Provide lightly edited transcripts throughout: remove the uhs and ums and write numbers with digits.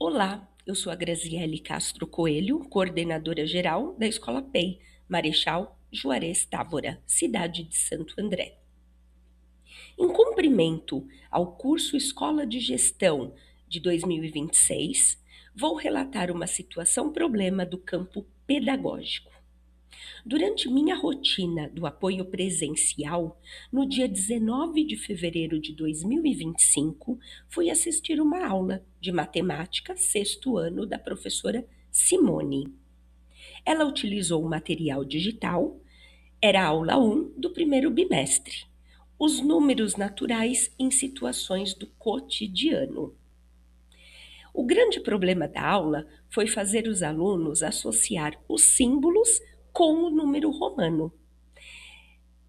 Olá, eu sou a Graziele Castro Coelho, coordenadora geral da Escola PEI, Marechal Juarez Távora, cidade de Santo André. Em cumprimento ao curso Escola de Gestão de 2026, vou relatar uma situação-problema do campo pedagógico. Durante minha rotina do apoio presencial, no dia 19 de fevereiro de 2025, fui assistir uma aula de matemática, sexto ano, da professora Simone. Ela utilizou o material digital, era a aula 1 do primeiro bimestre. Os números naturais em situações do cotidiano. O grande problema da aula foi fazer os alunos associar os símbolos com o número romano.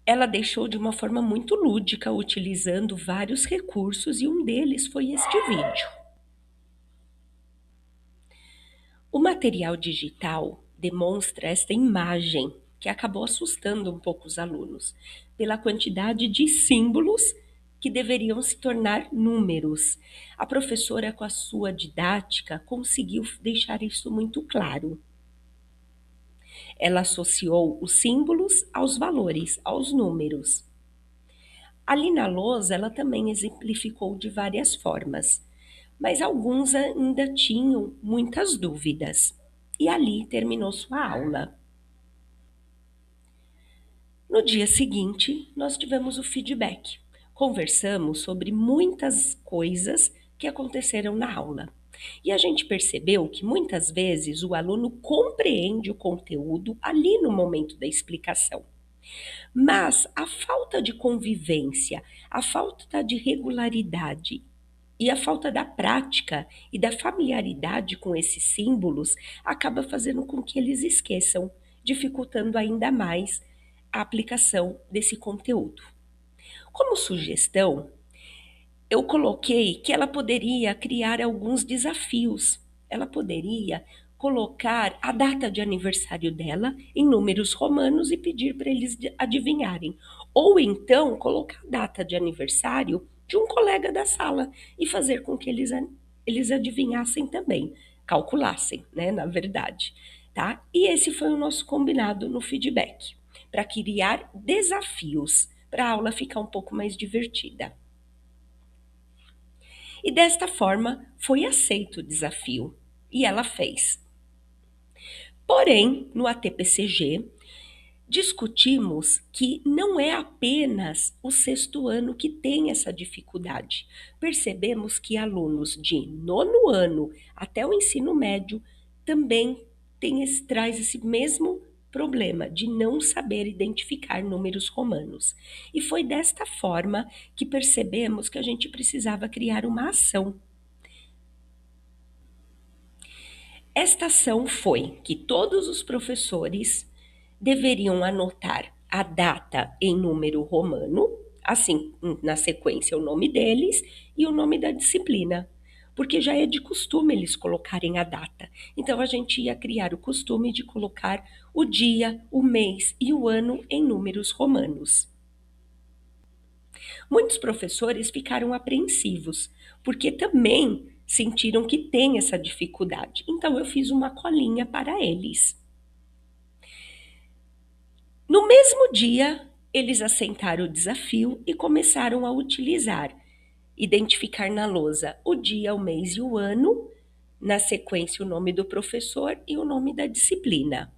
Ela deixou de uma forma muito lúdica, utilizando vários recursos, e um deles foi este vídeo. O material digital demonstra esta imagem, que acabou assustando um pouco os alunos, pela quantidade de símbolos que deveriam se tornar números. A professora, com a sua didática, conseguiu deixar isso muito claro. Ela associou os símbolos aos valores, aos números. Ali na lousa, ela também exemplificou de várias formas, mas alguns ainda tinham muitas dúvidas. E ali terminou sua aula. No dia seguinte, nós tivemos o feedback. Conversamos sobre muitas coisas que aconteceram na aula. E a gente percebeu que muitas vezes o aluno compreende o conteúdo ali no momento da explicação. Mas a falta de convivência, a falta de regularidade e a falta da prática e da familiaridade com esses símbolos acaba fazendo com que eles esqueçam, dificultando ainda mais a aplicação desse conteúdo. Como sugestão, eu coloquei que ela poderia criar alguns desafios. Ela poderia colocar a data de aniversário dela em números romanos e pedir para eles adivinharem. Ou então colocar a data de aniversário de um colega da sala e fazer com que eles adivinhassem também, calculassem, né, na verdade, tá? E esse foi o nosso combinado no feedback, para criar desafios, para a aula ficar um pouco mais divertida. E desta forma foi aceito o desafio e ela fez. Porém, no ATPCG, discutimos que não é apenas o sexto ano que tem essa dificuldade. Percebemos que alunos de nono ano até o ensino médio também traz esse mesmo problema de não saber identificar números romanos. E foi desta forma que percebemos que a gente precisava criar uma ação. Esta ação foi que todos os professores deveriam anotar a data em número romano, assim, na sequência, o nome deles e o nome da disciplina, porque já é de costume eles colocarem a data. Então, a gente ia criar o costume de colocar o dia, o mês e o ano em números romanos. Muitos professores ficaram apreensivos, porque também sentiram que tem essa dificuldade. Então, eu fiz uma colinha para eles. No mesmo dia, eles assentaram o desafio e começaram a identificar na lousa o dia, o mês e o ano, na sequência o nome do professor e o nome da disciplina.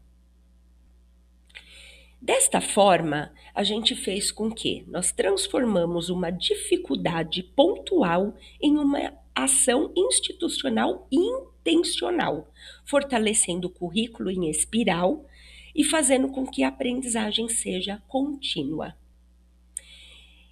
Desta forma, a gente fez com que nós transformamos uma dificuldade pontual em uma ação institucional intencional, fortalecendo o currículo em espiral e fazendo com que a aprendizagem seja contínua.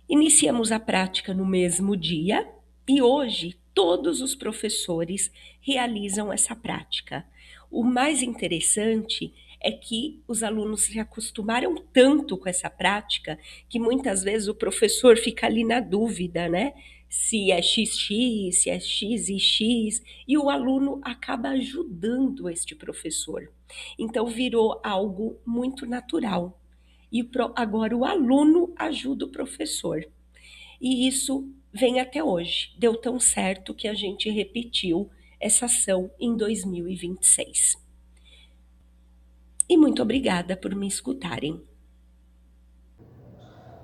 Iniciamos a prática no mesmo dia e hoje todos os professores realizam essa prática. O mais interessante é que os alunos se acostumaram tanto com essa prática que muitas vezes o professor fica ali na dúvida, né? Se é XX, se é X e X, e o aluno acaba ajudando este professor. Então virou algo muito natural. E agora o aluno ajuda o professor. E isso vem até hoje. Deu tão certo que a gente repetiu essa ação em 2026. E muito obrigada por me escutarem.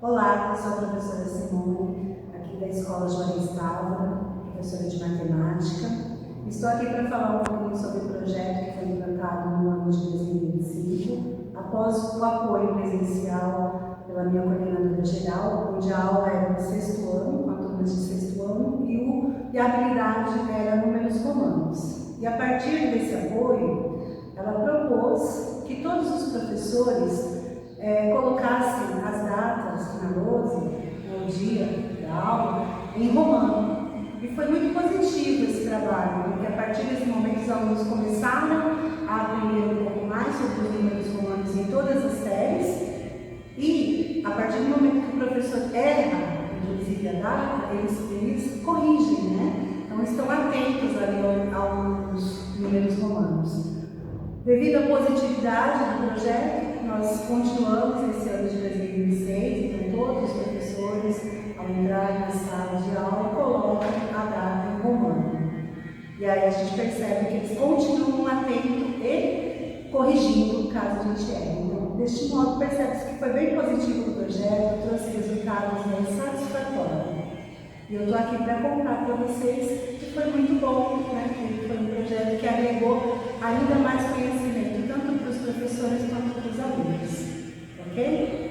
Olá, eu sou a professora Simone, aqui da Escola Juarez Távora, professora de matemática. Estou aqui para falar um pouquinho sobre o projeto que foi implantado no ano de 2025, após o apoio presencial pela minha coordenadora geral, onde a aula era no 6º ano, com a turma de 6º ano, e a habilidade era números romanos. E a partir desse apoio, ela propôs que todos os professores colocassem as datas na lousa, no dia da aula, em romano. E foi muito positivo esse trabalho, porque a partir desse momento os alunos começaram a aprender um pouco mais sobre os números romanos em todas as séries, e a partir do momento que o professor erra, inclusive a data, eles corrigem, né? Então estão atentos ali aos números romanos. Devido à positividade do projeto, nós continuamos esse ano de 2026, então todos os professores, ao entrar na sala de aula, colocam a data em romano. E aí a gente percebe que eles continuam atentos e corrigindo caso a gente erre. Então, deste modo, percebe-se que foi bem positivo o projeto, trouxe resultados bem satisfatórios. E eu estou aqui para contar para vocês que foi muito bom, né? Que foi um projeto que agregou ainda mais conhecimento, tanto para os professores quanto para os alunos. Ok?